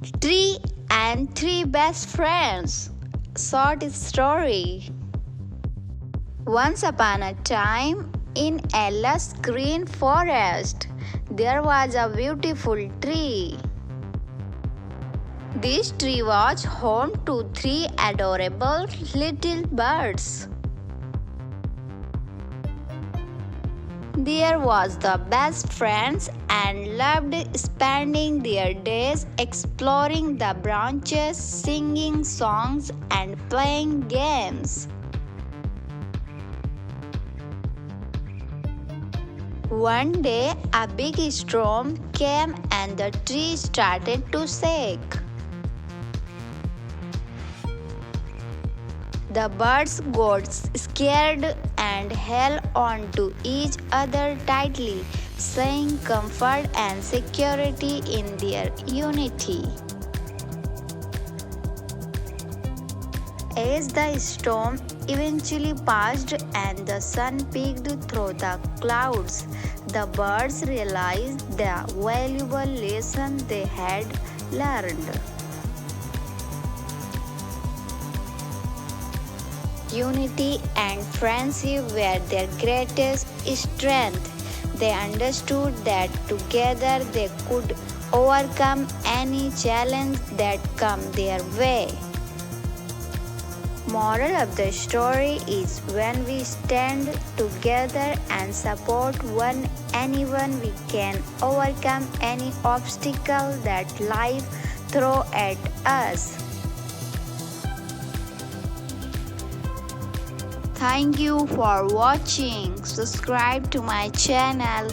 Tree and Three Best Friends. Short story. Once upon a time, in a lush green forest, there was a beautiful tree. This tree was home to three adorable little birds. There was the best friends and loved spending their days exploring the branches, singing songs and playing games. One day, a big storm came and the tree started to shake. The birds got scared and held on to each other tightly, saying comfort and security in their unity. As the storm eventually passed and the sun peeked through the clouds, the birds realized the valuable lesson they had learned. Unity and friendship were their greatest strength. They understood that together they could overcome any challenge that come their way. Moral of the story is when we stand together and support anyone, we can overcome any obstacle that life throws at us. Thank you for watching. Subscribe to my channel.